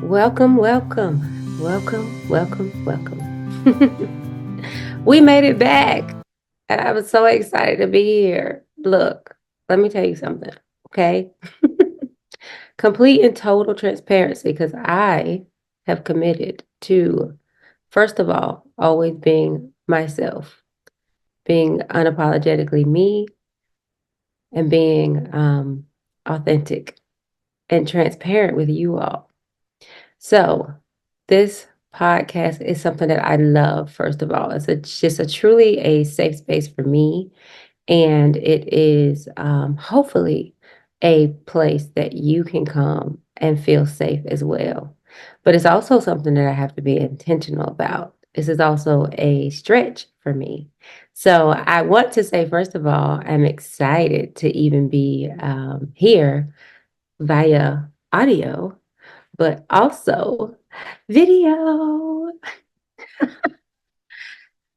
Welcome, welcome, welcome, welcome, welcome. We made it back. And I was so excited to be here. Look, let me tell you something, okay? Complete and total transparency because I have committed to, first of all, always being myself, being unapologetically me, and being authentic and transparent with you all. So, this podcast is something that I love, first of all. Just a truly a safe space for me. And it is hopefully a place that you can come and feel safe as well. But it's also something that I have to be intentional about. This is also a stretch for me. So I want to say, first of all, I'm excited to even be here via audio, but also video.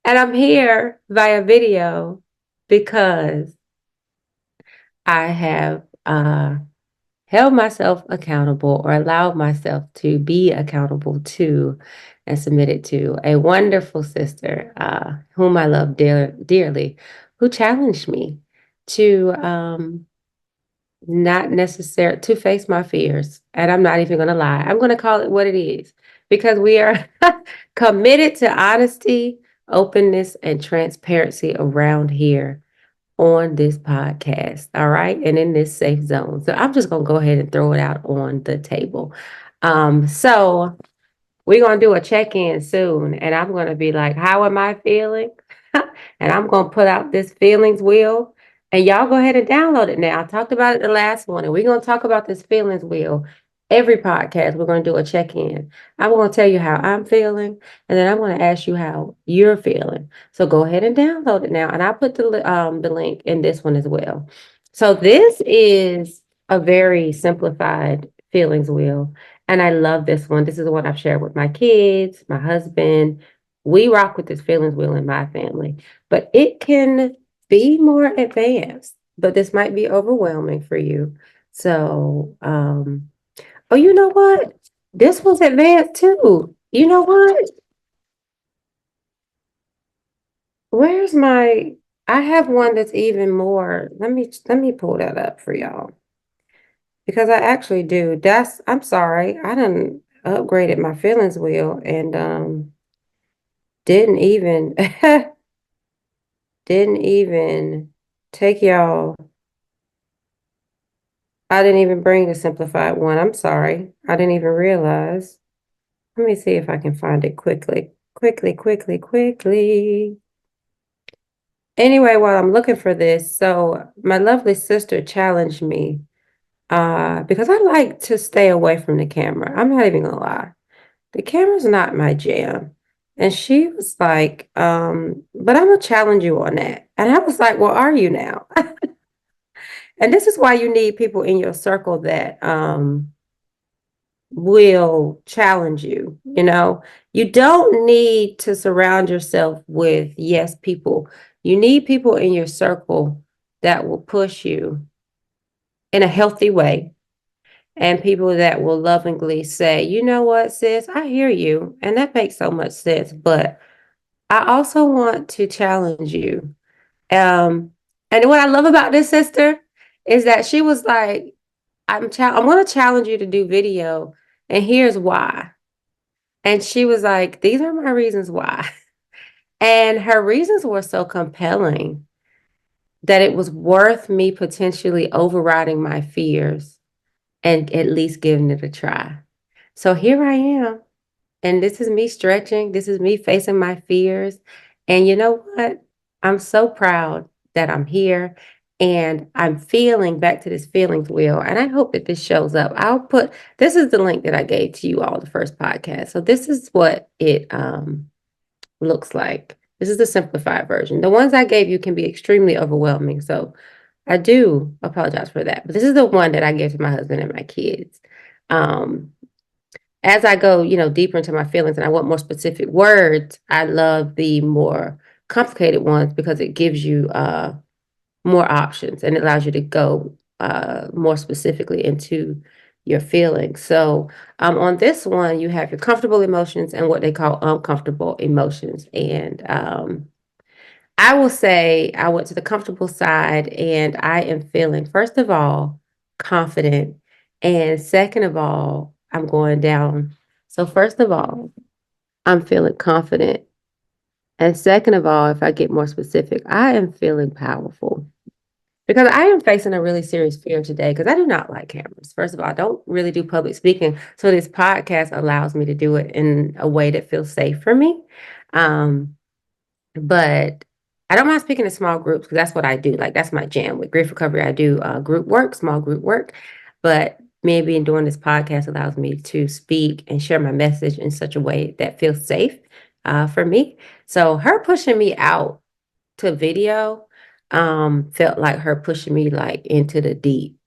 And I'm here via video because I have held myself accountable or allowed myself to be accountable to and submitted to a wonderful sister whom I love dearly, who challenged me to not necessarily to face my fears. And I'm not even going to lie. I'm going to call it what it is because we are committed to honesty, openness, and transparency around here on this podcast. All right. And in this safe zone. So I'm just going to go ahead and throw it out on the table. So we're going to do a check-in soon. And I'm going to be like, how am I feeling? And I'm going to put out this feelings wheel. And y'all go ahead and download it now. I talked about it the last one. And we're going to talk about this feelings wheel. Every podcast, we're going to do a check-in. I'm going to tell you how I'm feeling. And then I'm going to ask you how you're feeling. So go ahead and download it now. And I'll put the link in this one as well. So this is a very simplified feelings wheel. And I love this one. This is the one I've shared with my kids, my husband. We rock with this feelings wheel in my family, but it can be more advanced, but this might be overwhelming for you. So, oh, you know what? This one's advanced too. You know what? Where's my, I have one that's even more. Let me pull that up for y'all because I actually do. I'm sorry. I done upgraded my feelings wheel and didn't even didn't even take y'all. I didn't even bring the simplified one. I'm sorry. I didn't even realize. Let me see if I can find it quickly. Quickly. Anyway, while I'm looking for this, so my lovely sister challenged me because I like to stay away from the camera. I'm not even gonna lie. The camera's not my jam. And she was like, but I'm gonna challenge you on that. And I was like, well, are you now? And this is why you need people in your circle that will challenge you. You don't need to surround yourself with yes people. You need people in your circle that will push you in a healthy way, and people that will lovingly say, you know what, sis, I hear you, and that makes so much sense, but I also want to challenge you. And what I love about this sister is that she was like, I'm going to challenge you to do video, and here's why. And she was like, these are my reasons why. And her reasons were so compelling that it was worth me potentially overriding my fears and at least giving it a try. So here I am. And this is me stretching. This is me facing my fears. And you know what? I'm so proud that I'm here and I'm feeling back to this feelings wheel. And I hope that this shows up. This is the link that I gave to you all the first podcast. So this is what it looks like. This is the simplified version. The ones I gave you can be extremely overwhelming. So I do apologize for that. But this is the one that I gave to my husband and my kids. Um, as I go, deeper into my feelings and I want more specific words, I love the more complicated ones because it gives you more options and it allows you to go more specifically into your feelings. So on this one, you have your comfortable emotions and what they call uncomfortable emotions. And I will say I went to the comfortable side and I am feeling, first of all, confident. And second of all, I'm going down. So, first of all, I'm feeling confident. And second of all, if I get more specific, I am feeling powerful because I am facing a really serious fear today because I do not like cameras. First of all, I don't really do public speaking. So, this podcast allows me to do it in a way that feels safe for me. Um, but I don't mind speaking in small groups because that's what I do. Like that's my jam with grief recovery. I do group work, small group work. But me being doing this podcast allows me to speak and share my message in such a way that feels safe for me. So her pushing me out to video felt like her pushing me like into the deep.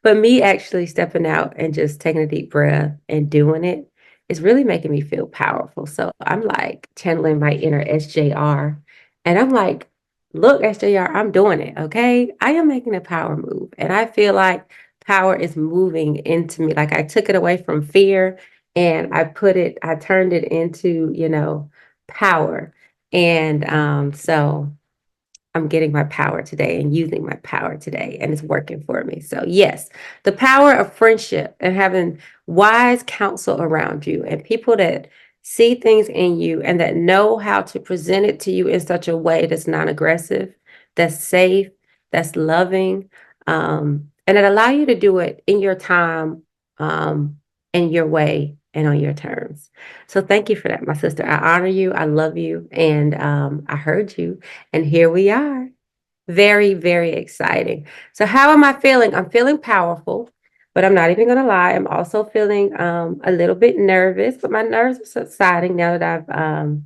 But me actually stepping out and just taking a deep breath and doing it is really making me feel powerful. So I'm like channeling my inner SJR. And I'm like, look, SJR, I'm doing it. Okay. I am making a power move. And I feel like power is moving into me. Like I took it away from fear and I turned it into, power. And so I'm getting my power today and using my power today, and it's working for me. So, yes, the power of friendship and having wise counsel around you and people that see things in you and that know how to present it to you in such a way that's non aggressive, that's safe, that's loving, and that allow you to do it in your time, in your way, and on your terms. So, thank you for that, my sister. I honor you, I love you, and I heard you. And here we are. Very, very exciting. So, how am I feeling? I'm feeling powerful, but I'm not even going to lie. I'm also feeling a little bit nervous, but my nerves are subsiding now that I've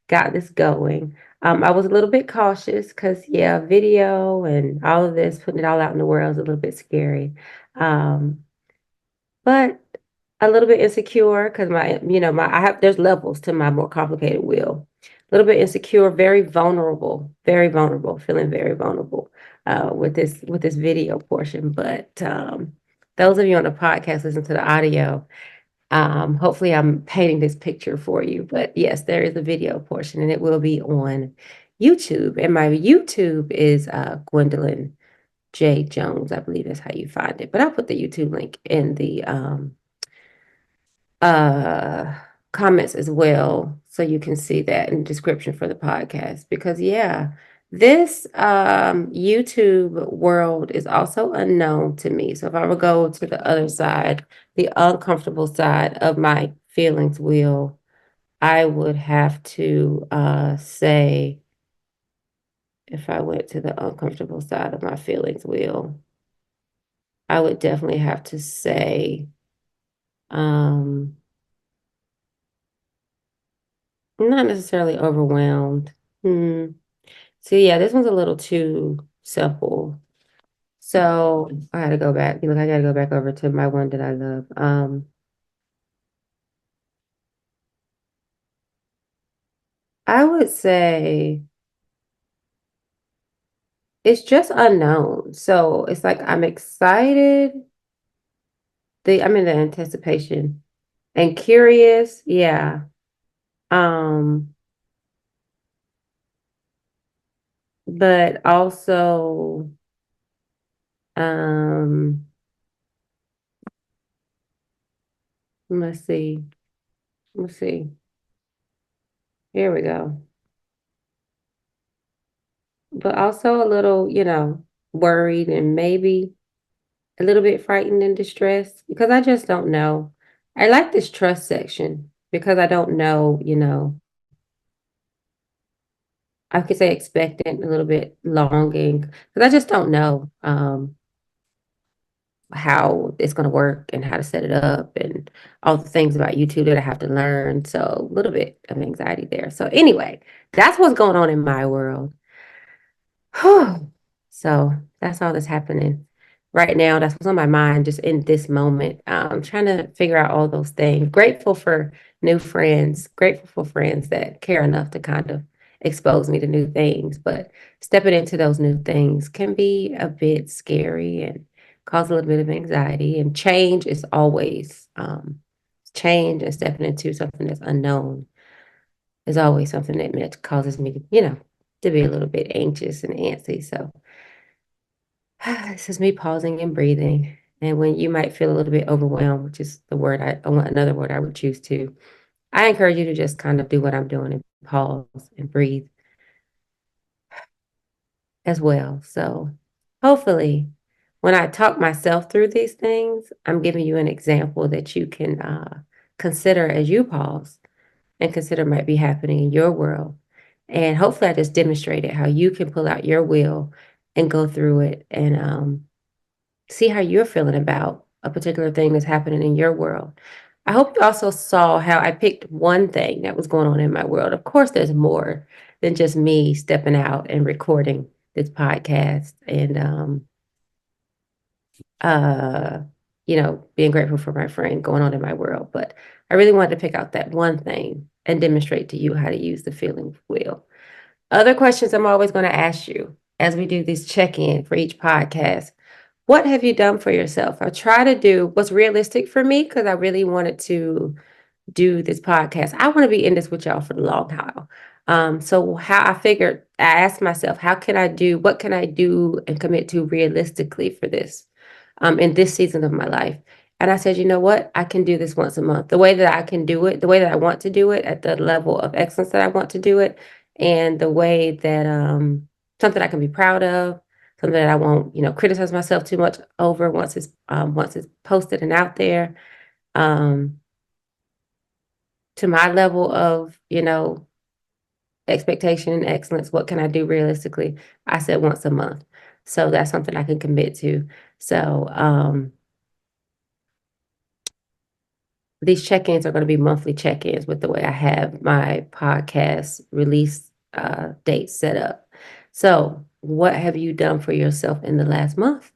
got this going. I was a little bit cautious because, yeah, video and all of this, putting it all out in the world is a little bit scary. Um, but a little bit insecure because there's levels to my more complicated will. A little bit insecure, very vulnerable, feeling very vulnerable with this video portion. But those of you on the podcast listen to the audio. Hopefully I'm painting this picture for you. But yes, there is a video portion and it will be on YouTube. And my YouTube is Gwendolyn J. Jones. I believe that's how you find it. But I'll put the YouTube link in the uh comments as well so you can see that in the description for the podcast because yeah, this YouTube world is also unknown to me. So if I would go to the other side, the uncomfortable side of my feelings wheel, I would have to say, if I went to the uncomfortable side of my feelings wheel, I would definitely have to say um not necessarily overwhelmed. Hmm. So yeah, this one's a little too simple. So I gotta go back. Look, I gotta go back over to my one that I love. I would say it's just unknown. So it's like I'm excited. I'm in the anticipation and curious. Yeah. Um, but also um, let's see. Let's see. Here we go. But also a little, worried and maybe a little bit frightened and distressed because I just don't know. I like this trust section because I don't know, I could say expectant, a little bit longing because I just don't know how it's going to work and how to set it up and all the things about YouTube that I have to learn. So a little bit of anxiety there. So anyway, that's what's going on in my world. So that's all that's happening right now. That's what's on my mind just in this moment. Trying to figure out all those things. Grateful for new friends, grateful for friends that care enough to kind of expose me to new things. But stepping into those new things can be a bit scary and cause a little bit of anxiety. And change is always change and stepping into something that's unknown is always something that causes me to, to be a little bit anxious and antsy. So this is me pausing and breathing. And when you might feel a little bit overwhelmed, which is the word another word I would choose to, I encourage you to just kind of do what I'm doing and pause and breathe as well. So hopefully, when I talk myself through these things, I'm giving you an example that you can consider as you pause and consider might be happening in your world. And hopefully, I just demonstrated how you can pull out your will and go through it and see how you're feeling about a particular thing that's happening in your world. I hope you also saw how I picked one thing that was going on in my world. Of course, there's more than just me stepping out and recording this podcast and uh being grateful for my friend going on in my world. But I really wanted to pick out that one thing and demonstrate to you how to use the feeling wheel. Other questions I'm always going to ask you as we do these check-in for each podcast. What have you done for yourself? I try to do what's realistic for me because I really wanted to do this podcast. I want to be in this with y'all for the long haul. So how I figured, I asked myself, what can I do and commit to realistically for this, in this season of my life? And I said, you know what? I can do this once a month. The way that I can do it, the way that I want to do it at the level of excellence that I want to do it, and the way that something I can be proud of, something that I won't, criticize myself too much over once it's posted and out there. Um, to my level of, expectation and excellence, what can I do realistically? I said once a month. So that's something I can commit to. So these check-ins are going to be monthly check-ins with the way I have my podcast release dates set up. So what have you done for yourself in the last month?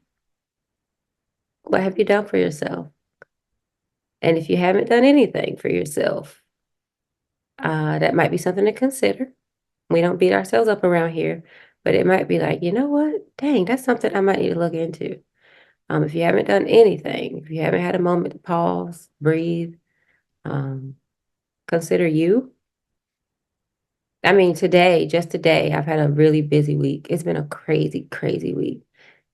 What have you done for yourself? And if you haven't done anything for yourself, that might be something to consider. We don't beat ourselves up around here, but it might be like, you know what? Dang, that's something I might need to look into. If you haven't done anything, if you haven't had a moment to pause, breathe, um, consider you. I mean, just today, I've had a really busy week. It's been a crazy, crazy week.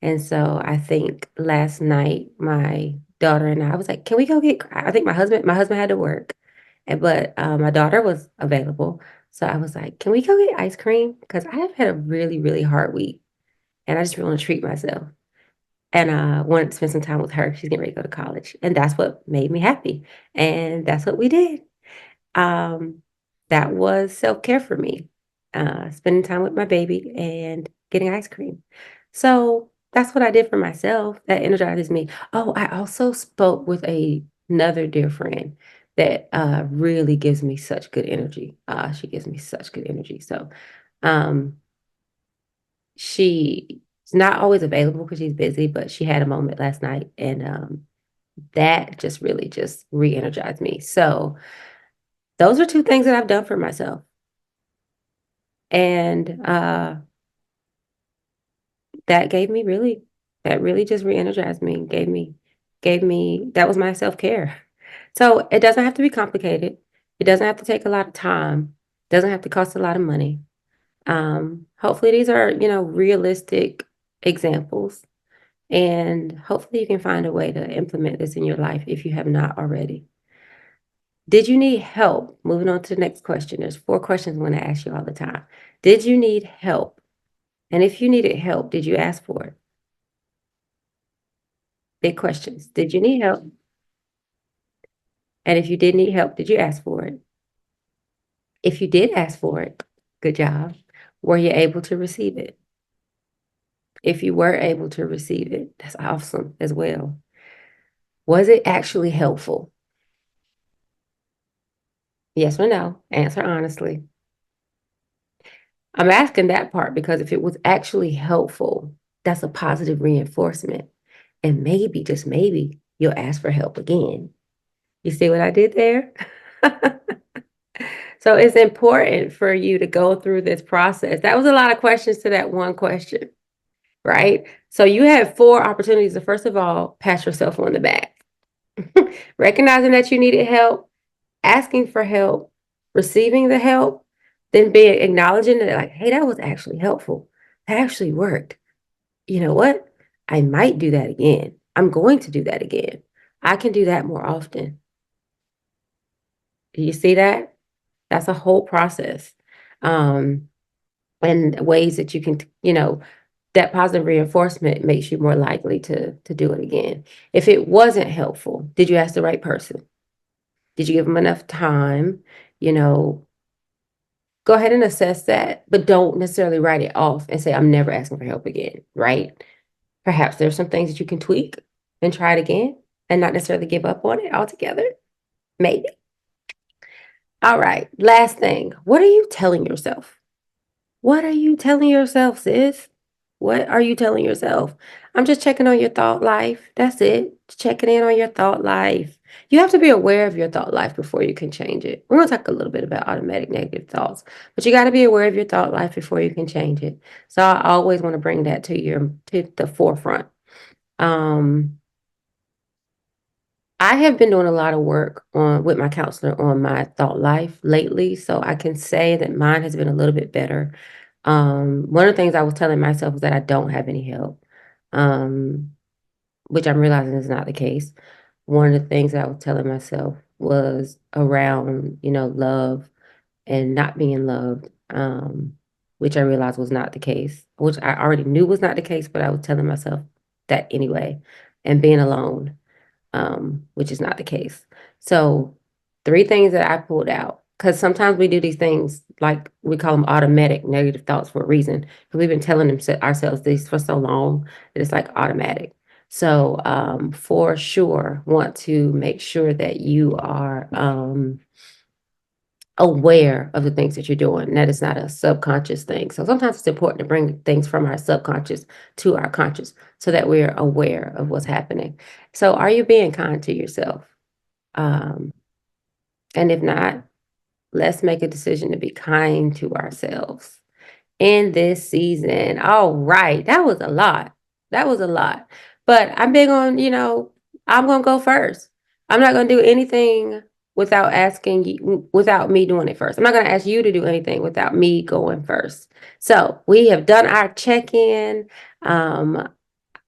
And so I think last night, my daughter and I was like, can we go get, I think my husband had to work, but my daughter was available. So I was like, can we go get ice cream? Because I have had a really, really hard week and I just really want to treat myself. And I wanted to spend some time with her. She's getting ready to go to college. And that's what made me happy. And that's what we did. Um, that was self-care for me, spending time with my baby and getting ice cream. So that's what I did for myself. That energizes me. Oh, I also spoke with another dear friend that really gives me such good energy. She gives me such good energy. So um, she's not always available because she's busy, but she had a moment last night, and that just really just re-energized me. So those are two things that I've done for myself. And that gave me really, that really just re-energized me, that was my self-care. So it doesn't have to be complicated. It doesn't have to take a lot of time. It doesn't have to cost a lot of money. Hopefully these are, realistic examples. And hopefully you can find a way to implement this in your life if you have not already. Did you need help? Moving on to the next question. There's 4 questions I'm going to ask you all the time. Did you need help? And if you needed help, did you ask for it? Big questions. Did you need help? And if you did need help, did you ask for it? If you did ask for it, good job. Were you able to receive it? If you were able to receive it, that's awesome as well. Was it actually helpful? Yes or no? Answer honestly. I'm asking that part because if it was actually helpful, that's a positive reinforcement. And maybe, just maybe, you'll ask for help again. You see what I did there? So it's important for you to go through this process. That was a lot of questions to that one question. right? So you had 4 opportunities to, first of all, pat yourself on the back, recognizing that you needed help, asking for help, receiving the help, then being acknowledging that, like, hey, that was actually helpful. That actually worked. You know what? I might do that again. I'm going to do that again. I can do that more often. Do you see that? That's a whole process. Um, and ways that you can, that positive reinforcement makes you more likely to do it again. If it wasn't helpful, did you ask the right person? Did you give them enough time? You know, go ahead and assess that, but don't necessarily write it off and say, I'm never asking for help again, right? Perhaps there's some things that you can tweak and try it again and not necessarily give up on it altogether. Maybe. All right. Last thing. What are you telling yourself? What are you telling yourself, sis? What are you telling yourself? I'm just checking on your thought life. That's it. Checking in on your thought life. You have to be aware of your thought life before you can change it. We're going to talk a little bit about automatic negative thoughts, but you got to be aware of your thought life before you can change it. So I always want to bring that to the forefront. Um, I have been doing a lot of work on with my counselor on my thought life lately, so I can say that mine has been a little bit better. One of the things I was telling myself was that I don't have any help, um, which I'm realizing is not the case. One of the things that I was telling myself was around, love and not being loved, which I realized was not the case, which I already knew was not the case, but I was telling myself that anyway, and being alone, which is not the case. So 3 things that I pulled out, because sometimes we do these things like we call them automatic negative thoughts for a reason, because we've been telling ourselves these for so long that it's like automatic. So for sure, want to make sure that you are aware of the things that you're doing, and that is not a subconscious thing. So sometimes it's important to bring things from our subconscious to our conscious so that we're aware of what's happening. So are you being kind to yourself? Um, and if not, let's make a decision to be kind to ourselves in this season. All right. That was a lot. That was a lot. But I'm big on, I'm going to go first. I'm not going to do anything without asking you, without me doing it first. I'm not going to ask you to do anything without me going first. So we have done our check-in. Um,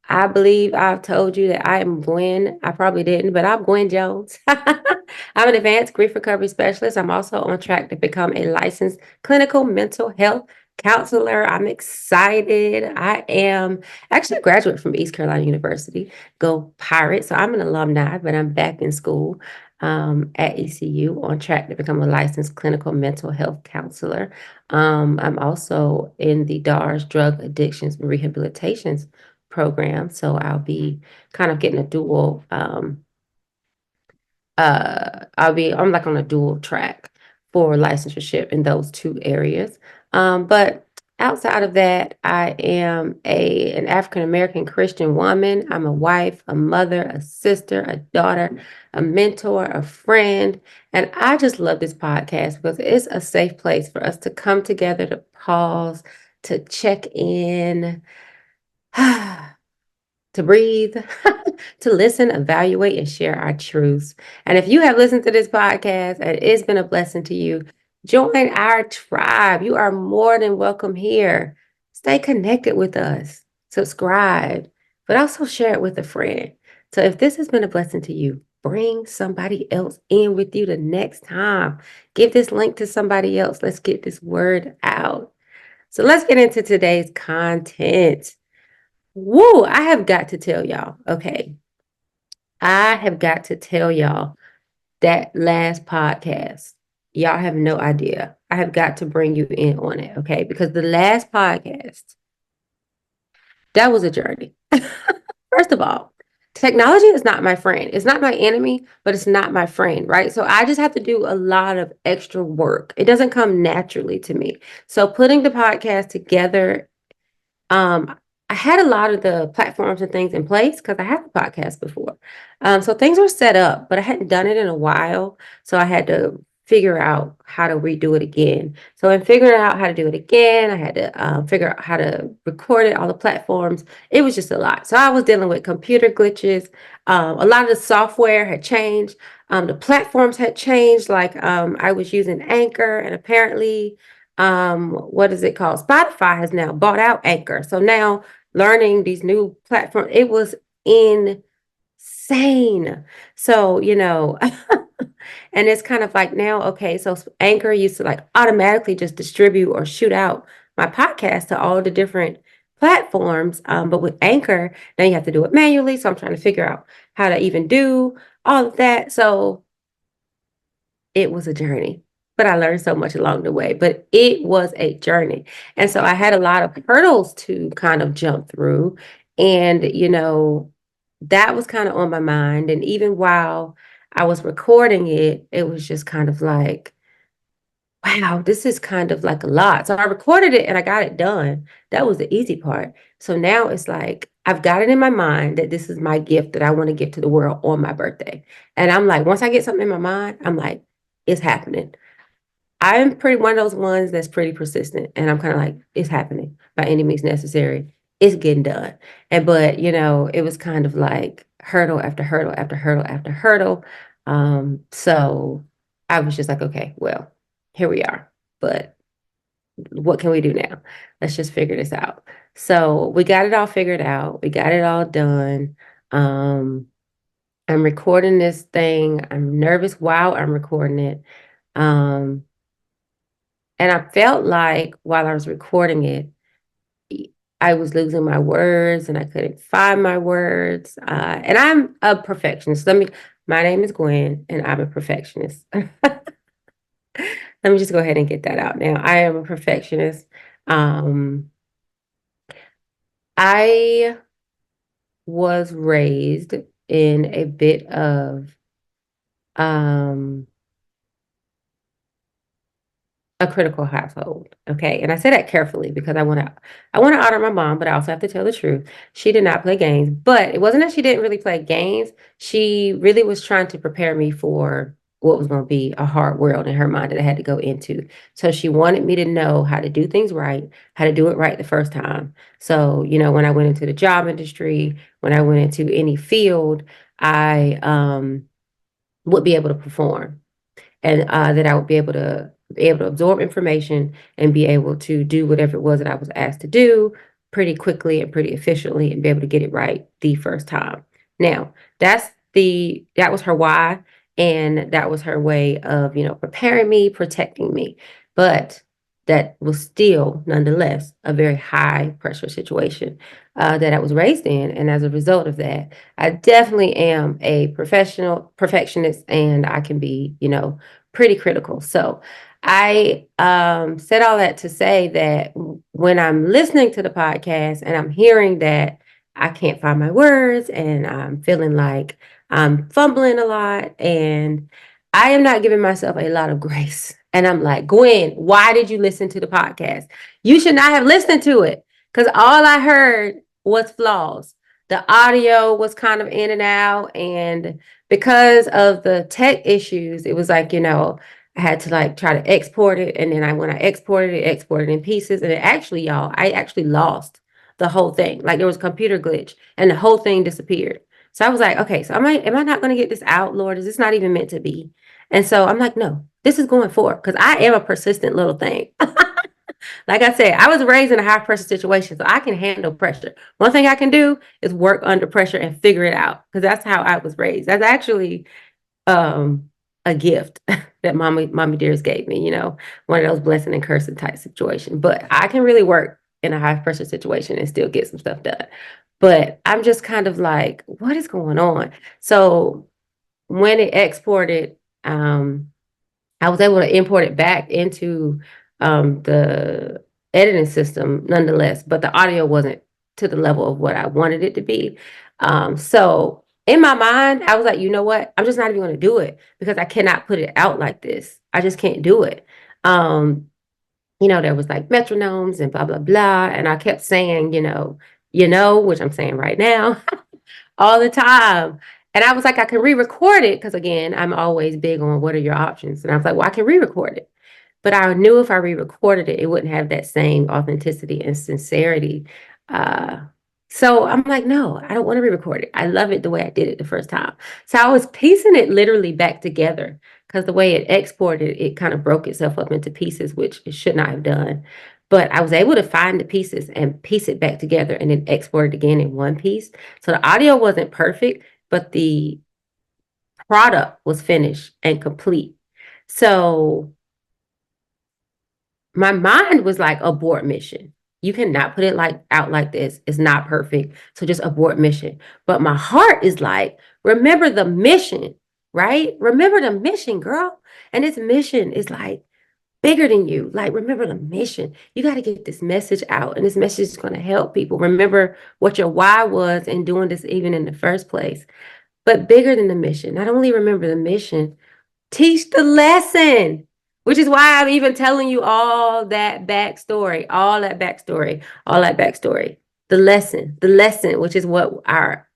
I believe I've told you that I am Gwen. I probably didn't, but I'm Gwen Jones. I'm an advanced grief recovery specialist. I'm also on track to become a licensed clinical mental health counselor. I'm excited. I am actually a graduate from East Carolina University. Go Pirates. So I'm an alumni, but I'm back in school at ECU on track to become a licensed clinical mental health counselor. I'm also in the DARS drug addictions and rehabilitations program. So I'll be kind of getting a dual I'm like on a dual track for licensure in those 2 areas. But outside of that, I am an African American Christian woman. I'm a wife, a mother, a sister, a daughter, a mentor, a friend. And I just love this podcast because it's a safe place for us to come together, to pause, to check in. To breathe, to listen, evaluate, and share our truths. And if you have listened to this podcast and it's been a blessing to you, join our tribe. You are more than welcome here. Stay connected with us, subscribe, but also share it with a friend. So if this has been a blessing to you, bring somebody else in with you the next time. Give this link to somebody else. Let's get this word out. So let's get into today's content. Woo, I have got to tell y'all, okay. I have got to tell y'all that last podcast. Y'all have no idea. I have got to bring you in on it, okay? Because the last podcast, that was a journey. First of all, technology is not my friend. It's not my enemy, but it's not my friend, right? So I just have to do a lot of extra work. It doesn't come naturally to me. So putting the podcast together, um, I had a lot of the platforms and things in place because I had a podcast before. So things were set up, but I hadn't done it in a while. So I had to figure out how to redo it again. So in figuring out how to do it again, I had to figure out how to record it, all the platforms. It was just a lot. So I was dealing with computer glitches. A lot of the software had changed. The platforms had changed. Like I was using Anchor, and apparently, what is it called? Spotify has now bought out Anchor. So now learning these new platforms, it was insane. So, and it's kind of like now, okay, so Anchor used to like automatically just distribute or shoot out my podcast to all the different platforms. But with Anchor, now you have to do it manually. So I'm trying to figure out how to even do all of that. So it was a journey, but I learned so much along the way. But it was a journey. And so I had a lot of hurdles to kind of jump through. And, that was kind of on my mind. And even while I was recording it, it was just kind of like, wow, this is kind of like a lot. So I recorded it and I got it done. That was the easy part. So now it's like, I've got it in my mind that this is my gift that I want to give to the world on my birthday. And I'm like, once I get something in my mind, I'm like, it's happening. I'm pretty one of those ones that's pretty persistent. And I'm kind of like, it's happening by any means necessary. It's getting done. And but it was kind of like hurdle after hurdle after hurdle after hurdle. So I was just like, okay, well, here we are. But what can we do now? Let's just figure this out. So we got it all figured out. We got it all done. Um, I'm recording this thing. I'm nervous while I'm recording it. Um, and I felt like while I was recording it, I was losing my words and I couldn't find my words. And I'm a perfectionist. My name is Gwen and I'm a perfectionist. Let me just go ahead and get that out now. I am a perfectionist. Um, I was raised in a bit of um, a critical household. Okay. And I say that carefully because I want to honor my mom, but I also have to tell the truth. She did not play games, but it wasn't that she didn't really play games. She really was trying to prepare me for what was going to be a hard world in her mind that I had to go into. So she wanted me to know how to do things right, how to do it right the first time. So, when I went into the job industry, when I went into any field, I would be able to perform and that I would be able to absorb information and be able to do whatever it was that I was asked to do pretty quickly and pretty efficiently and be able to get it right the first time. Now, that was her why, and that was her way of, preparing me, protecting me. But that was still nonetheless a very high pressure situation that I was raised in. And as a result of that, I definitely am a professional perfectionist and I can be, pretty critical. So I said all that to say that when I'm listening to the podcast and I'm hearing that I can't find my words and I'm feeling like I'm fumbling a lot and I am not giving myself a lot of grace. And I'm like, Gwen, why did you listen to the podcast? You should not have listened to it because all I heard was flaws. The audio was kind of in and out. And because of the tech issues, it was like, I had to like try to export it. And then when I exported it in pieces. And I actually lost the whole thing. Like there was a computer glitch and the whole thing disappeared. So I was like, okay, so am I not going to get this out, Lord? Is this not even meant to be? And so I'm like, no, this is going forward because I am a persistent little thing. Like I said, I was raised in a high pressure situation, so I can handle pressure. One thing I can do is work under pressure and figure it out because that's how I was raised. That's actually um, a gift that mommy dearest gave me, one of those blessing and cursing type situation. But I can really work in a high pressure situation and still get some stuff done. But I'm just kind of like, what is going on? So when it exported, I was able to import it back into the editing system nonetheless, but the audio wasn't to the level of what I wanted it to be. So in my mind, I was like, you know what? I'm just not even going to do it because I cannot put it out like this. I just can't do it. There was like metronomes and blah, blah, blah. And I kept saying, which I'm saying right now all the time. And I was like, I can re-record it because again, I'm always big on what are your options. And I was like, well, I can re-record it. But I knew if I re-recorded it, it wouldn't have that same authenticity and sincerity. Uh, so I'm like, no, I don't want to re-record it. I love it the way I did it the first time. So I was piecing it literally back together because the way it exported, it kind of broke itself up into pieces, which it should not have done. But I was able to find the pieces and piece it back together and then export it again in one piece. So the audio wasn't perfect, but the product was finished and complete. So my mind was like abort mission. You cannot put it like out like this. It's not perfect. So just abort mission. But my heart is like, remember the mission, right? Remember the mission, girl. And this mission is like bigger than you. Like, remember the mission. You got to get this message out. And this message is going to help people. Remember what your why was in doing this even in the first place. But bigger than the mission. Not only remember the mission, teach the lesson, which is why I'm even telling you all that backstory, all that backstory, all that backstory. The lesson, which is what our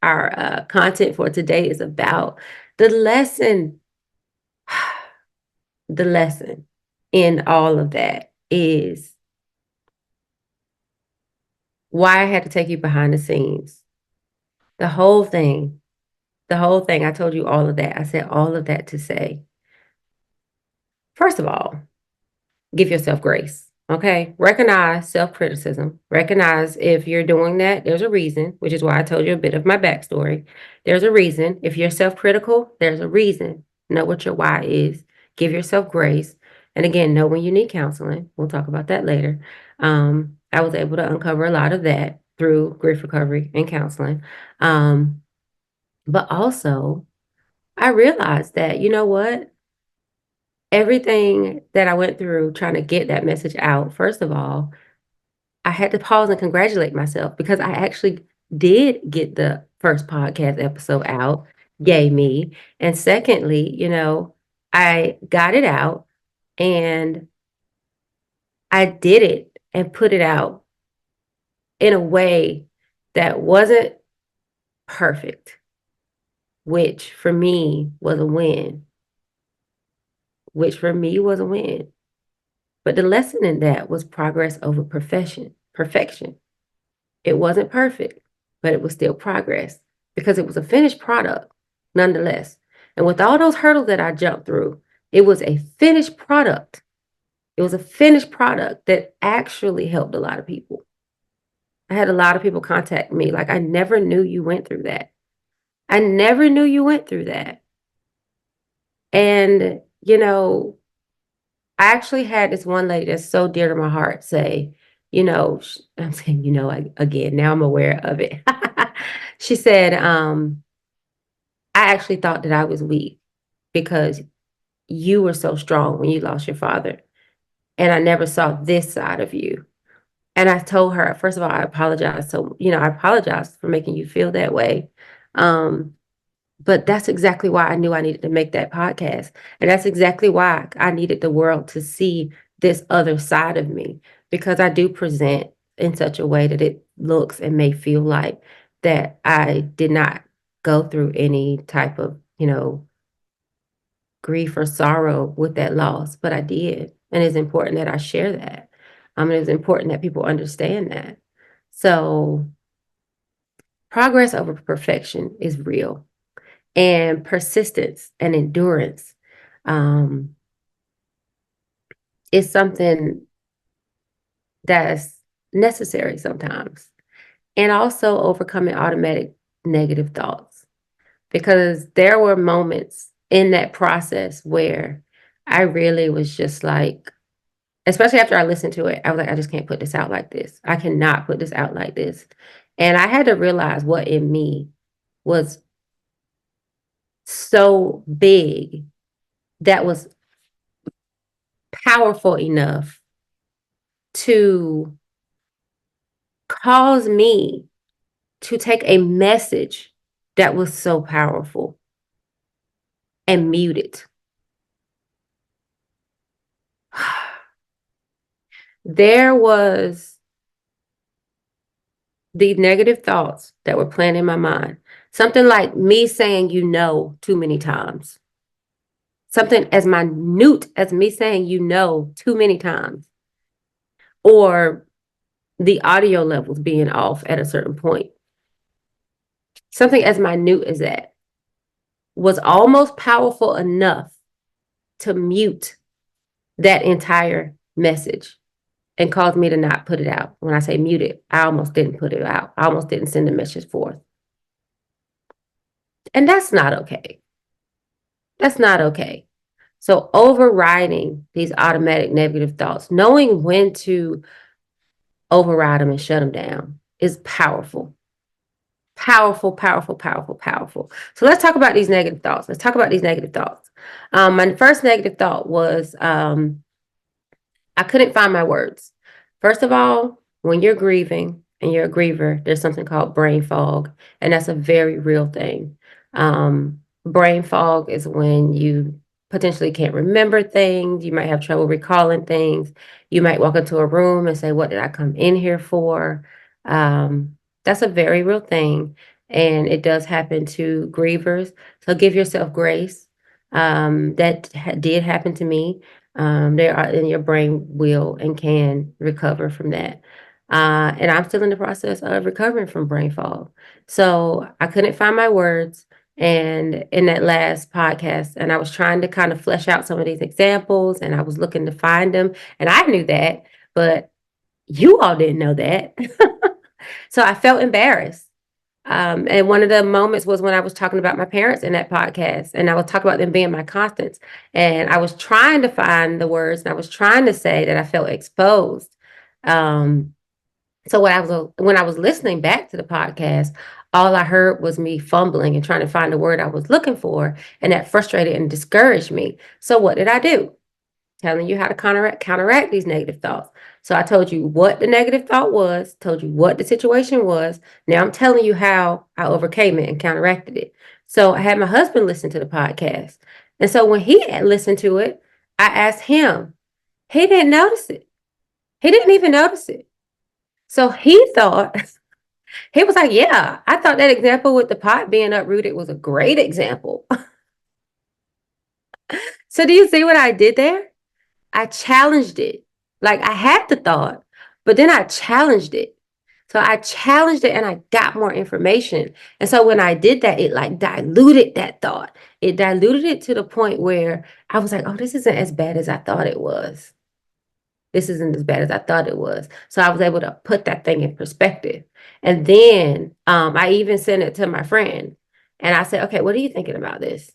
content for today is about. The lesson, the lesson in all of that is why I had to take you behind the scenes. The whole thing, the whole thing. I told you all of that. I said all of that to say, first of all, give yourself grace. Okay. Recognize self criticism. Recognize if you're doing that, there's a reason, which is why I told you a bit of my backstory. There's a reason. If you're self critical, there's a reason. Know what your why is. Give yourself grace. And again, know when you need counseling. We'll talk about that later. I was able to uncover a lot of that through grief recovery and counseling. But also, I realized that, you know what? Everything that I went through trying to get that message out, first of all, I had to pause and congratulate myself because I actually did get the first podcast episode out. Yay me. And secondly, I got it out and I did it and put it out in a way that wasn't perfect, which for me was a win, which for me was a win. But the lesson in that was progress over perfection. It wasn't perfect, but it was still progress because it was a finished product nonetheless. And with all those hurdles that I jumped through, it was a finished product. It was a finished product that actually helped a lot of people. I had a lot of people contact me like, I never knew you went through that. I never knew you went through that. And, I actually had this one lady that's so dear to my heart say, I'm saying, again, now I'm aware of it. She said, I actually thought that I was weak because you were so strong when you lost your father. And I never saw this side of you. And I told her, first of all, I apologize. So, I apologize for making you feel that way. But that's exactly why I knew I needed to make that podcast. And that's exactly why I needed the world to see this other side of me, because I do present in such a way that it looks and may feel like that I did not go through any type of, grief or sorrow with that loss, but I did. And it's important that I share that. It's important that people understand that. So progress over perfection is real. And persistence and endurance is something that's necessary sometimes. And also overcoming automatic negative thoughts, because there were moments in that process where I really was just like, especially after I listened to it, I was like, I just can't put this out like this. I cannot put this out like this. And I had to realize what in me was so big that was powerful enough to cause me to take a message that was so powerful and mute it. There was the negative thoughts that were playing in my mind. Something like me saying too many times. Something as minute as me saying too many times. Or the audio levels being off at a certain point. Something as minute as that was almost powerful enough to mute that entire message and cause me to not put it out. When I say mute it, I almost didn't put it out. I almost didn't send the message forth. And that's not okay. That's not okay. So overriding these automatic negative thoughts, knowing when to override them and shut them down is powerful. Powerful, powerful, powerful, powerful. So let's talk about these negative thoughts. Let's talk about these negative thoughts. My first negative thought was I couldn't find my words. First of all, when you're grieving and you're a griever, there's something called brain fog, and that's a very real thing. Brain fog is when you potentially can't remember things. You might have trouble recalling things. You might walk into a room and say, "What did I come in here for?" That's a very real thing, and it does happen to grievers. So give yourself grace. That did happen to me. There are, and your brain will and can recover from that. And I'm still in the process of recovering from brain fog. So I couldn't find my words. And in that last podcast, and I was trying to kind of flesh out some of these examples, and I was looking to find them. And I knew that, but you all didn't know that. So I felt embarrassed. And one of the moments was when I was talking about my parents in that podcast, and I was talking about them being my constants. And I was trying to find the words, and I was trying to say that I felt exposed. Um, so when I was listening back to the podcast, all I heard was me fumbling and trying to find the word I was looking for, and that frustrated and discouraged me. So what did I do? Telling you how to counteract these negative thoughts. So I told you what the negative thought was, told you what the situation was. Now I'm telling you how I overcame it and counteracted it. So I had my husband listen to the podcast. And so when he had listened to it, I asked him. He didn't notice it. He didn't even notice it. So he thought, he was like, yeah, I thought that example with the pot being uprooted was a great example. So do you see what I did there? I challenged it. Like I had the thought, but then I challenged it. So I challenged it and I got more information. And so when I did that, it like diluted that thought. It diluted it to the point where I was like, oh, this isn't as bad as I thought it was. This isn't as bad as I thought it was. So I was able to put that thing in perspective. And then I even sent it to my friend. And I said, okay, what are you thinking about this?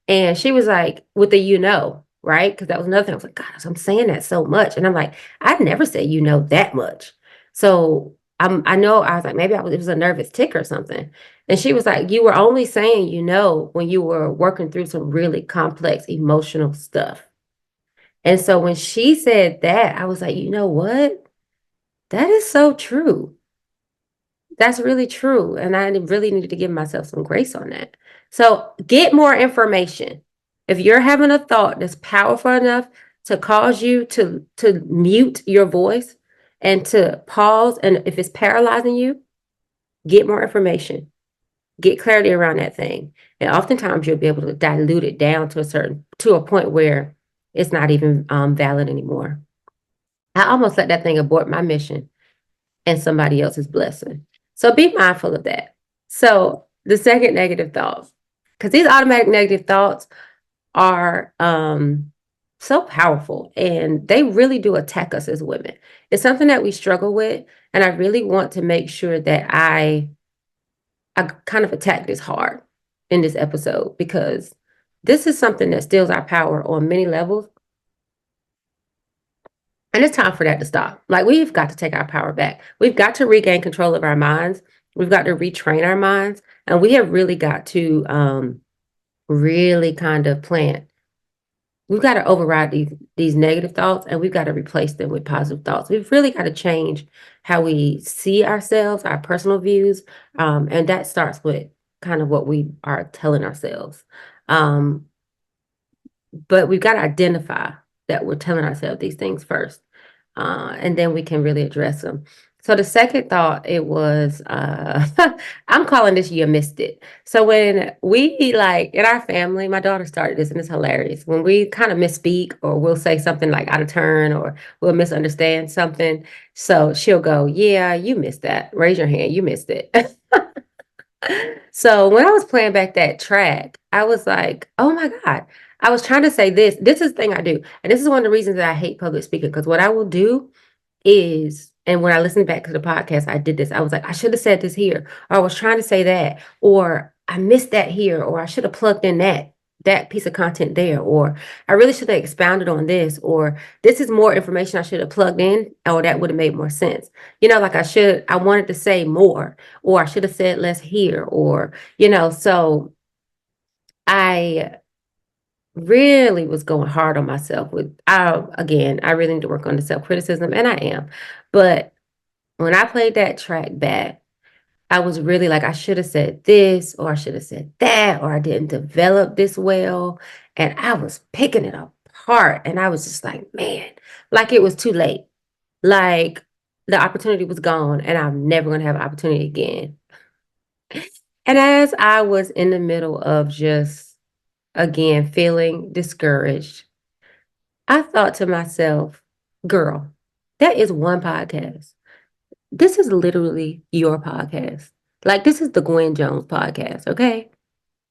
And she was like, with the right? Because that was another thing. I was like, gosh, I'm saying that so much. And I'm like, I've never said that much. So I know I was like, maybe it was a nervous tick or something. And she was like, you were only saying when you were working through some really complex emotional stuff. And so when she said that, I was like, you know what? That is so true. That's really true. And I really needed to give myself some grace on that. So get more information. If you're having a thought that's powerful enough to cause you to mute your voice and to pause, and if it's paralyzing you, get more information. Get clarity around that thing. And oftentimes you'll be able to dilute it down to a point where it's not even valid anymore. I almost let that thing abort my mission and somebody else's blessing. So be mindful of that. So the second negative thought, because these automatic negative thoughts are so powerful and they really do attack us as women. It's something that we struggle with. And I really want to make sure that I kind of attack this hard in this episode, because this is something that steals our power on many levels. And it's time for that to stop. Like, we've got to take our power back. We've got to regain control of our minds. We've got to retrain our minds. And we have really got to really kind of plant. We've got to override these negative thoughts, and we've got to replace them with positive thoughts. We've really got to change how we see ourselves, our personal views. And that starts with kind of what we are telling ourselves. But we've got to identify that we're telling ourselves these things first. And then we can really address them. So the second thought, it was, I'm calling this you missed it. So when we like in our family, my daughter started this and it's hilarious. When we kind of misspeak or we'll say something like out of turn or we'll misunderstand something. So she'll go, yeah, you missed that. Raise your hand. You missed it. So when I was playing back that track, I was like, oh my God. I was trying to say this. This is the thing I do. And this is one of the reasons that I hate public speaking. Because what I will do is, and when I listened back to the podcast, I did this. I was like, I should have said this here, or I was trying to say that, or I missed that here, or I should have plugged in that piece of content there, or I really should have expounded on this, or this is more information I should have plugged in, or that would have made more sense. Like I wanted to say more, or I should have said less here, or, so I really was going hard on myself again, I really need to work on the self-criticism, and I am. But when I played that track back, I was really like, I should have said this, or I should have said that, or I didn't develop this well. And I was picking it apart. And I was just like, man, like it was too late. Like the opportunity was gone, and I'm never going to have an opportunity again. And as I was in the middle of just, again, feeling discouraged, I thought to myself, girl, that is one podcast. This is literally your podcast. Like, this is the Gwen Jones podcast, okay?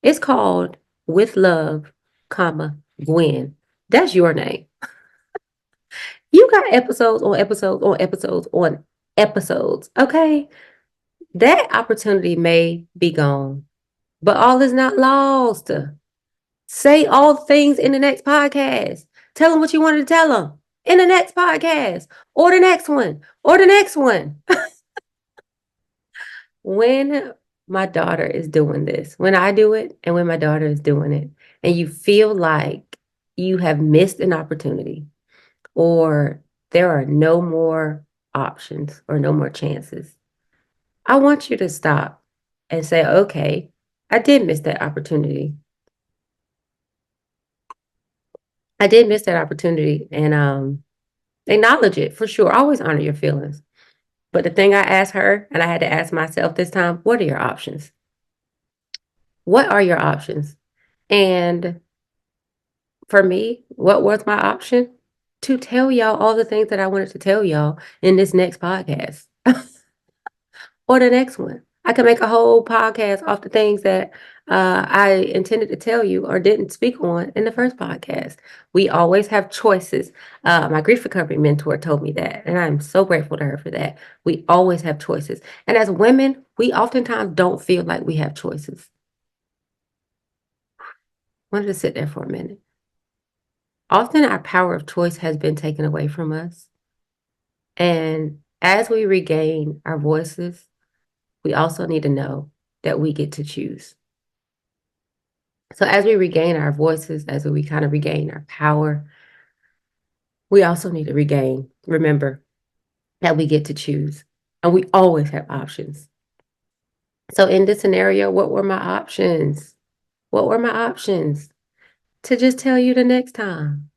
It's called With Love, comma, Gwen. That's your name. You got episodes on episodes on episodes on episodes, okay? That opportunity may be gone, but all is not lost. Say all things in the next podcast. Tell them what you wanted to tell them in the next podcast, or the next one, or the next one. When my daughter is doing this, when I do it, and when my daughter is doing it, and you feel like you have missed an opportunity, or there are no more options or no more chances, I want you to stop and say, okay, I did miss that opportunity. I did miss that opportunity, and acknowledge it for sure. Always honor your feelings. But the thing I asked her, and I had to ask myself this time, what are your options? What are your options? And for me, what was my option? To tell y'all all the things that I wanted to tell y'all in this next podcast or the next one. I can make a whole podcast off the things that I intended to tell you or didn't speak on in the first podcast. We always have choices. My grief recovery mentor told me that, and I'm so grateful to her for that. We always have choices. And as women, we oftentimes don't feel like we have choices. Wanted to sit there for a minute. Often our power of choice has been taken away from us. And as we regain our voices, we also need to know that we get to choose. So as we regain our voices, as we kind of regain our power, we also need to remember that we get to choose. And we always have options. So in this scenario, what were my options? What were my options? To just tell you the next time.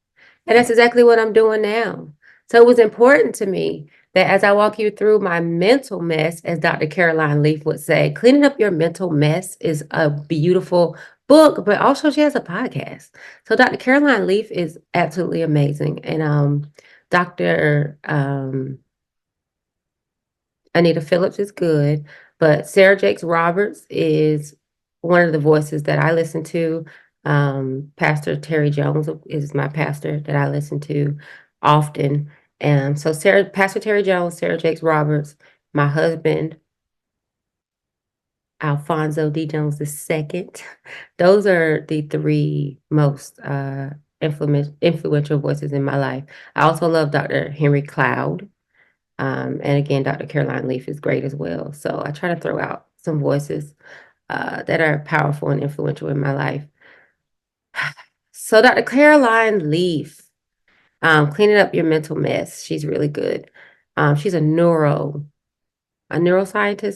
And that's exactly what I'm doing now. So it was important to me that as I walk you through my mental mess, as Dr. Caroline Leaf would say, cleaning up your mental mess is a beautiful book, but also she has a podcast. So Dr. Caroline Leaf is absolutely amazing. And Dr. Anita Phillips is good, but Sarah Jakes Roberts is one of the voices that I listen to. Pastor Terry Jones is my pastor that I listen to often. And so Pastor Terry Jones, Sarah Jakes Roberts, my husband, Alfonso D. Jones II. Those are the three most influential voices in my life. I also love Dr. Henry Cloud. And again, Dr. Caroline Leaf is great as well. So I try to throw out some voices that are powerful and influential in my life. So Dr. Caroline Leaf, cleaning up your mental mess. She's really good. She's a neuroscientist,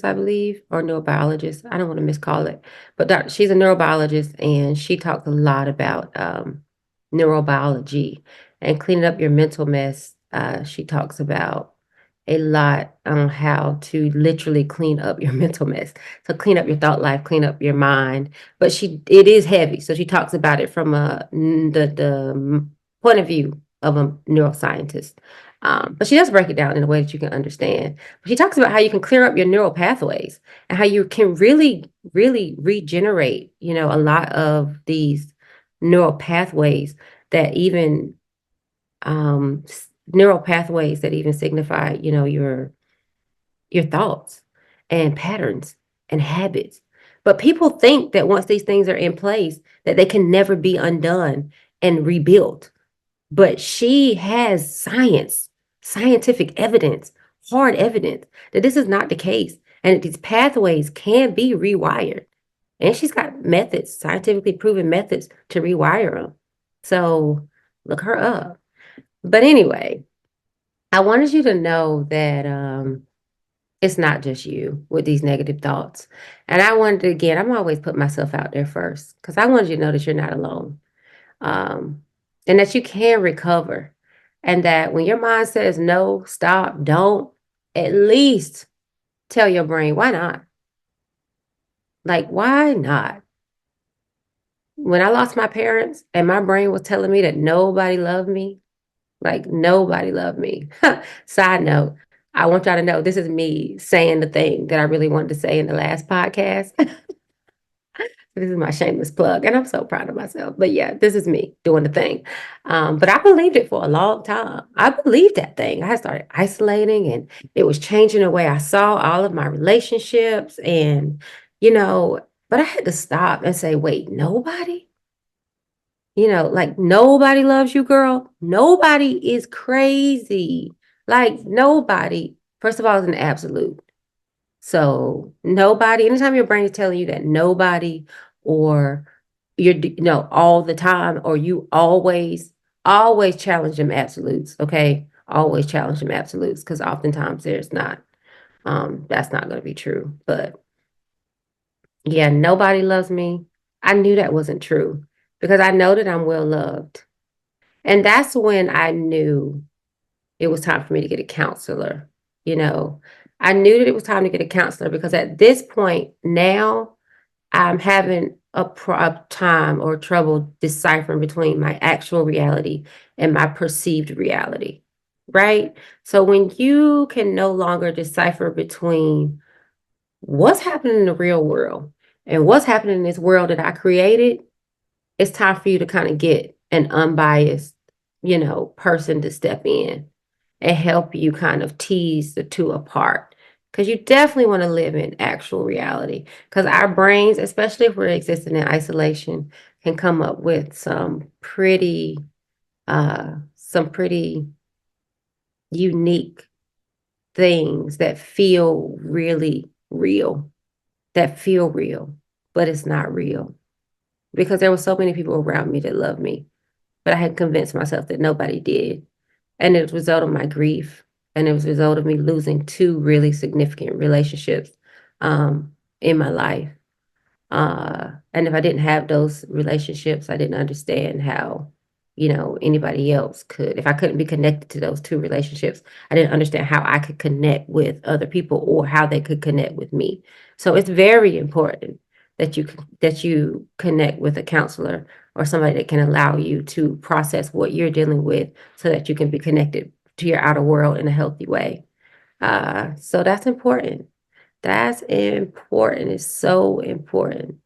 I believe, or neurobiologist. I don't want to miscall it, but she's a neurobiologist, and she talks a lot about neurobiology and cleaning up your mental mess. She talks about a lot on how to literally clean up your mental mess. So clean up your thought life, clean up your mind. But it is heavy. So she talks about it from the point of view of a neuroscientist. But she does break it down in a way that you can understand. But she talks about how you can clear up your neural pathways and how you can really, really regenerate, a lot of these neural pathways that even neural pathways that even signify, your thoughts and patterns and habits. But people think that once these things are in place, that they can never be undone and rebuilt. But she has scientific evidence, hard evidence that this is not the case and that these pathways can be rewired. And she's got methods, scientifically proven methods to rewire them. So look her up. But anyway, I wanted you to know that it's not just you with these negative thoughts. And I wanted to, again, I'm always put myself out there first because I wanted you to know that you're not alone. Um, and that you can recover. And that when your mind says no, stop, don't, at least tell your brain, why not? Like, why not? When I lost my parents and my brain was telling me that nobody loved me, like nobody loved me. Side note, I want y'all to know this is me saying the thing that I really wanted to say in the last podcast. This is my shameless plug, and I'm so proud of myself. But yeah, this is me doing the thing. But I believed it for a long time. I believed that thing. I started isolating, and it was changing the way I saw all of my relationships. And, but I had to stop and say, wait, nobody? Like nobody loves you, girl. Nobody is crazy. Like nobody, first of all, is an absolute. So nobody, anytime your brain is telling you that nobody or all the time, or you always challenge them absolutes. Okay. Always challenge them absolutes because oftentimes that's not going to be true. But yeah, nobody loves me. I knew that wasn't true because I know that I'm well loved. And that's when I knew it was time for me to get a counselor. You know, I knew that it was time to get a counselor because at this point now, I'm having a time or trouble deciphering between my actual reality and my perceived reality, right? So when you can no longer decipher between what's happening in the real world and what's happening in this world that I created, it's time for you to kind of get an unbiased, person to step in and help you kind of tease the two apart. Because you definitely want to live in actual reality. Because our brains, especially if we're existing in isolation, can come up with some pretty unique things that feel really real, but it's not real. Because there were so many people around me that loved me, but I had convinced myself that nobody did. And it was a result of my grief. And it was a result of me losing two really significant relationships in my life. And if I didn't have those relationships, I didn't understand how, anybody else could. If I couldn't be connected to those two relationships, I didn't understand how I could connect with other people or how they could connect with me. So it's very important that you connect with a counselor or somebody that can allow you to process what you're dealing with so that you can be connected to your outer world in a healthy way. So that's important. That's important. It's so important.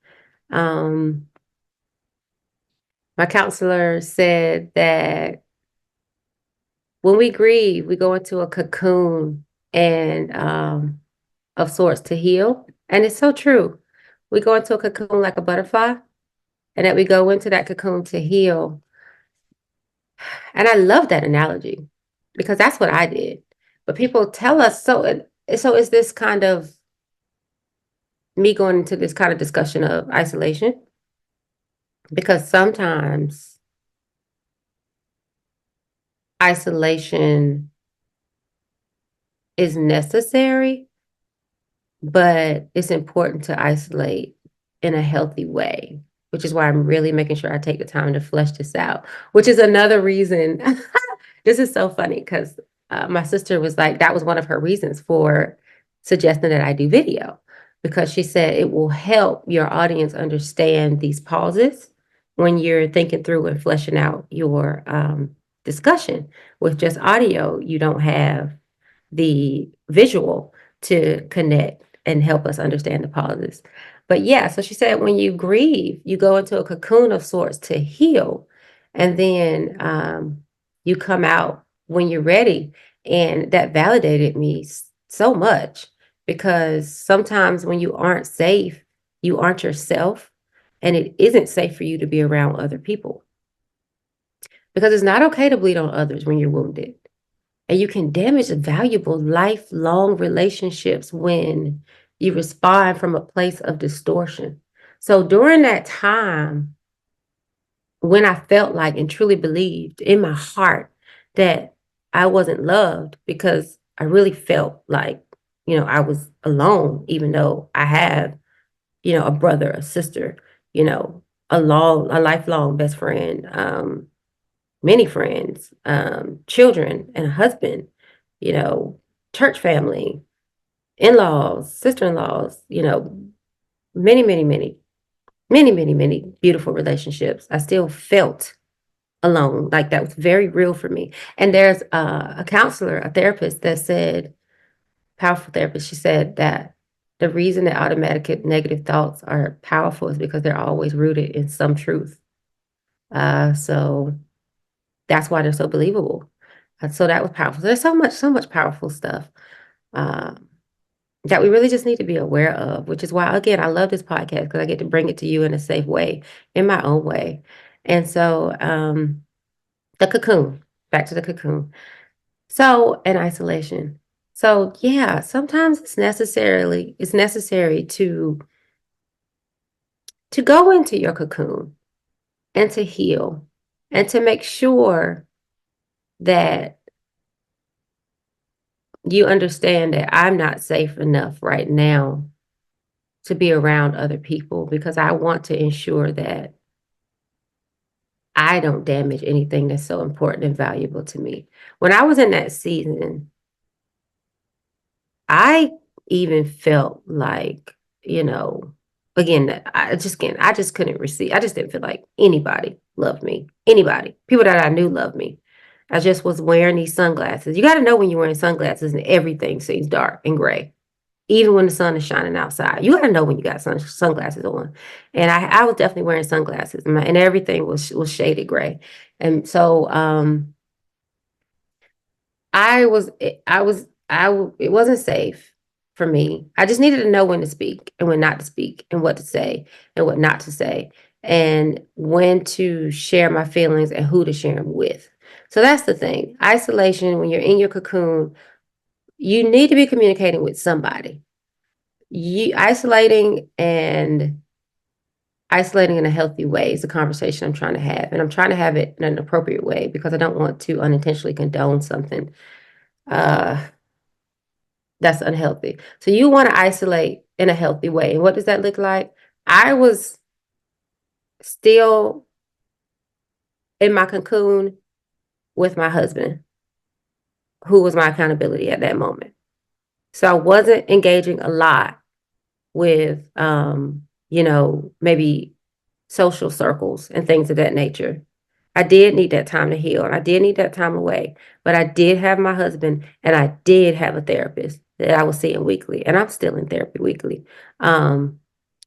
Um, my counselor said that when we grieve, we go into a cocoon and of sorts to heal. And it's so true. We go into a cocoon like a butterfly, and that we go into that cocoon to heal. And I love that analogy because that's what I did. But people tell us so is this kind of me going into this kind of discussion of isolation? Because sometimes isolation is necessary, but it's important to isolate in a healthy way, which is why I'm really making sure I take the time to flesh this out, which is another reason. This is so funny because my sister was like, that was one of her reasons for suggesting that I do video, because she said it will help your audience understand these pauses when you're thinking through and fleshing out your discussion. With just audio, you don't have the visual to connect and help us understand the pauses. But yeah, so she said when you grieve, you go into a cocoon of sorts to heal, and then you come out when you're ready. And that validated me so much, because sometimes when you aren't safe, you aren't yourself, and it isn't safe for you to be around other people, because it's not okay to bleed on others when you're wounded. And you can damage valuable lifelong relationships when you respond from a place of distortion. So during that time, when I felt like and truly believed in my heart that I wasn't loved, because I really felt like, I was alone, even though I have, a brother, a sister, a lifelong best friend, many friends, children, and a husband, you know, church family, in-laws, sister-in-laws, many, many, many, many, many, many beautiful relationships. I still felt alone. Like, that was very real for me. And there's a counselor, a therapist that said, powerful therapist, she said that the reason that automatic negative thoughts are powerful is because they're always rooted in some truth. So that's why they're so believable. So that was powerful. There's so much powerful stuff um, that we really just need to be aware of, which is why, again, I love this podcast, because I get to bring it to you in a safe way, in my own way. And so the cocoon, back to the cocoon. So, in isolation. So yeah, sometimes it's necessary to go into your cocoon and to heal and to make sure that you understand that I'm not safe enough right now to be around other people, because I want to ensure that I don't damage anything that's so important and valuable to me. When I was in that season, I even felt like, again, I just couldn't receive. I just didn't feel like anybody loved me. Anybody, people that I knew loved me. I just was wearing these sunglasses. You got to know when you're wearing sunglasses and everything seems dark and gray, even when the sun is shining outside. You got to know when you got sunglasses on. And I was definitely wearing sunglasses, and everything was shaded gray. And so it wasn't safe for me. I just needed to know when to speak and when not to speak, and what to say and what not to say, and when to share my feelings and who to share them with. So that's the thing. Isolation, when you're in your cocoon, you need to be communicating with somebody. Isolating in a healthy way is a conversation I'm trying to have. And I'm trying to have it in an appropriate way, because I don't want to unintentionally condone something uh, that's unhealthy. So you want to isolate in a healthy way. And what does that look like? I was still in my cocoon with my husband, who was my accountability at that moment. So I wasn't engaging a lot with, maybe social circles and things of that nature. I did need that time to heal, and I did need that time away. But I did have my husband, and I did have a therapist that I was seeing weekly, and I'm still in therapy weekly. So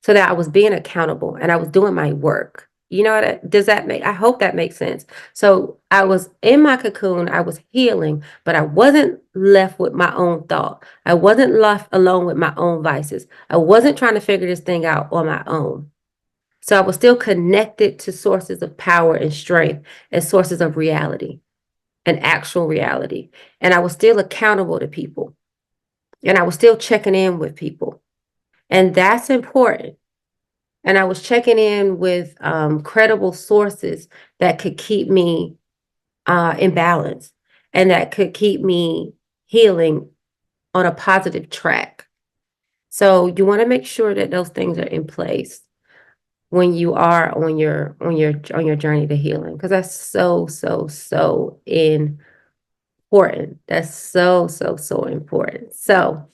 that I was being accountable and I was doing my work. I hope that makes sense. So I was in my cocoon, I was healing, but I wasn't left with my own thought. I wasn't left alone with my own vices. I wasn't trying to figure this thing out on my own. So I was still connected to sources of power and strength, and sources of reality and actual reality. And I was still accountable to people, and I was still checking in with people. And that's important. And I was checking in with credible sources that could keep me in balance, and that could keep me healing on a positive track. So you want to make sure that those things are in place when you are on your journey to healing, because that's so, so, so important. important. That's so, so, so important. So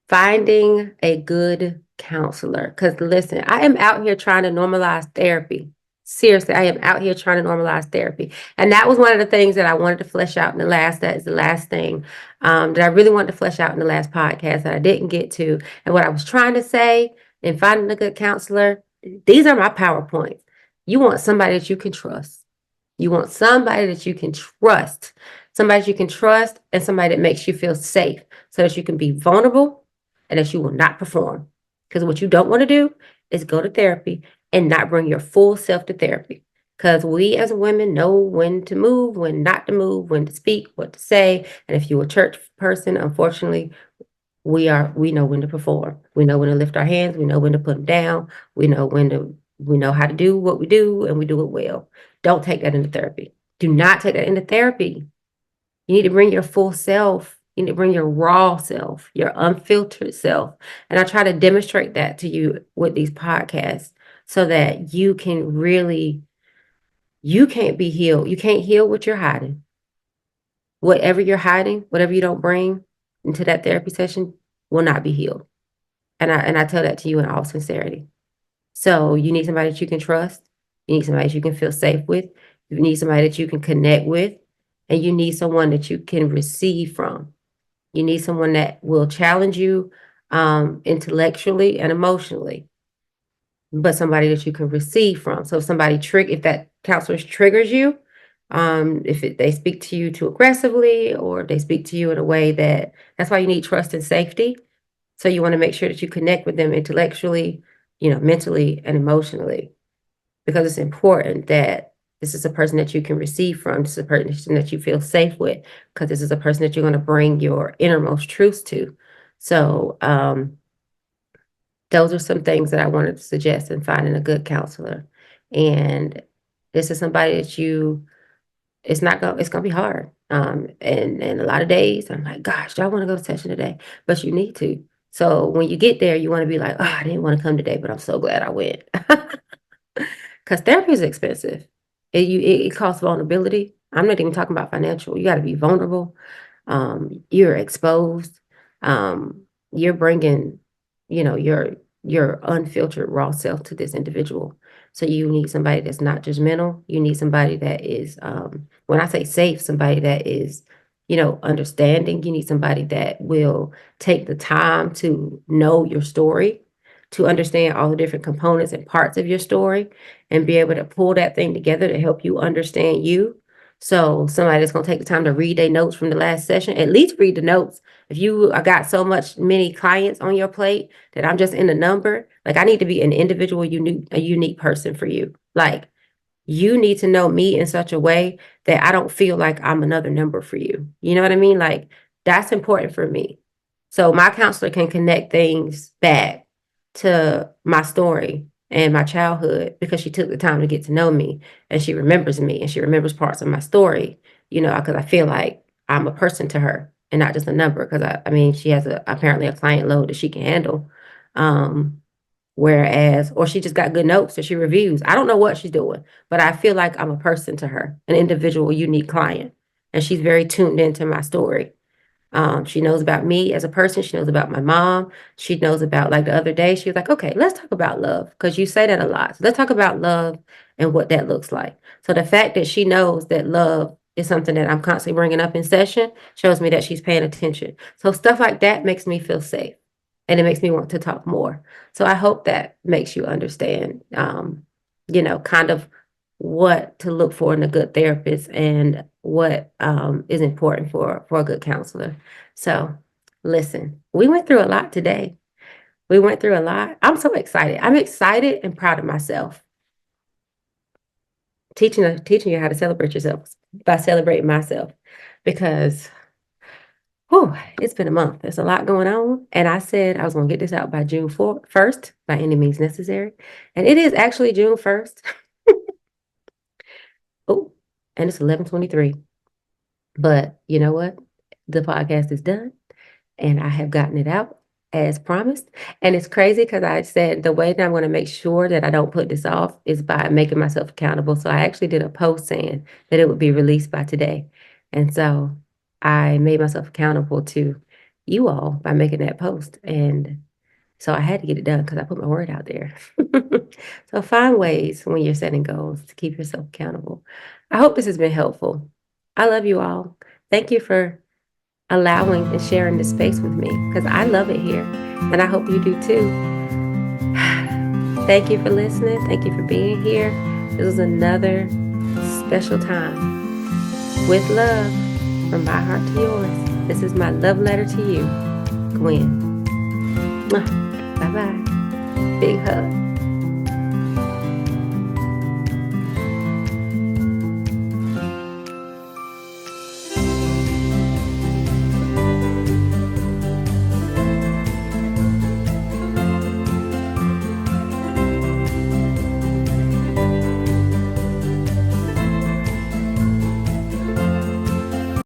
finding a good counselor. Because listen, I am out here trying to normalize therapy. Seriously, I am out here trying to normalize therapy. And that was one of the things that I wanted to flesh out in that is the last thing that I really wanted to flesh out in the last podcast that I didn't get to. And what I was trying to say in finding a good counselor, these are my PowerPoints. You want somebody that you can trust. You want somebody that you can trust, somebody that you can trust, and somebody that makes you feel safe so that you can be vulnerable and that you will not perform. Because what you don't want to do is go to therapy and not bring your full self to therapy. Because we as women know when to move, when not to move, when to speak, what to say. And if you're a church person, unfortunately, we know when to perform. We know when to lift our hands. We know when to put them down. We know how to do what we do, and we do it well. Don't take that into therapy. Do not take that into therapy. You need to bring your full self. You need to bring your raw self, your unfiltered self. And I try to demonstrate that to you with these podcasts so that you can't be healed. You can't heal what you're hiding. Whatever you're hiding, whatever you don't bring into that therapy session will not be healed. And I tell that to you in all sincerity. So you need somebody that you can trust. You need somebody that you can feel safe with. You need somebody that you can connect with. And you need someone that you can receive from. You need someone that will challenge you intellectually and emotionally, but somebody that you can receive from. So if that counselor triggers you, they speak to you too aggressively, or they speak to you in a way that's why you need trust and safety. So you want to make sure that you connect with them intellectually, mentally and emotionally, because it's important that this is a person that you can receive from. This is a person that you feel safe with, because this is a person that you're going to bring your innermost truths to. So, those are some things that I wanted to suggest in finding a good counselor. And this is somebody that it's gonna be hard. And a lot of days I'm like, gosh, do I want to go to session today? But you need to. So when you get there, you want to be like, oh, I didn't want to come today, but I'm so glad I went. Because therapy is expensive. It costs vulnerability. I'm not even talking about financial. You got to be vulnerable. You're exposed. You're bringing, your unfiltered raw self to this individual. So you need somebody that's not judgmental. You need somebody that is, when I say safe, somebody that is, understanding. You need somebody that will take the time to know your story, to understand all the different components and parts of your story, and be able to pull that thing together to help you understand you. So somebody that's going to take the time to read their notes from the last session, at least read the notes. If you I got many clients on your plate that I'm just in a number, like I need to be an individual, a unique person for you. Like you need to know me in such a way that I don't feel like I'm another number for you. You know what I mean? Like that's important for me. So my counselor can connect things back to my story and my childhood because she took the time to get to know me, and she remembers me, and she remembers parts of my story, because I feel like I'm a person to her and not just a number. Because I mean, she has apparently a client load that she can handle. Um, or she just got good notes that she reviews. I don't know what she's doing, but I feel like I'm a person to her, an individual, unique client. And she's very tuned into my story. She knows about me as a person. She knows about my mom. She knows about, like the other day, she was like, okay, let's talk about love, because you say that a lot. So let's talk about love and what that looks like. So the fact that she knows that love is something that I'm constantly bringing up in session shows me that she's paying attention. So stuff like that makes me feel safe, and it makes me want to talk more. So I hope that makes you understand, kind of what to look for in a good therapist, and what is important for a good counselor. So listen, we went through a lot today. We went through a lot. I'm so excited. I'm excited and proud of myself. Teaching you how to celebrate yourself by celebrating myself, because it's been a month. There's a lot going on. And I said I was going to get this out by June 1st, by any means necessary. And it is actually June 1st. Oh, and it's 11:23. But you know what? The podcast is done, and I have gotten it out. as promised. And it's crazy because I said the way that I'm going to make sure that I don't put this off is by making myself accountable. So I actually did a post saying that it would be released by today. And so I made myself accountable to you all by making that post. And so I had to get it done because I put my word out there. So find ways when you're setting goals to keep yourself accountable. I hope this has been helpful. I love you all. Thank you for allowing and sharing this space with me because I love it here and I hope you do too. Thank you for listening. Thank you for being here. This was another special time with love from my heart to yours. This is my love letter to you, Gwen. Bye-bye. Big hug.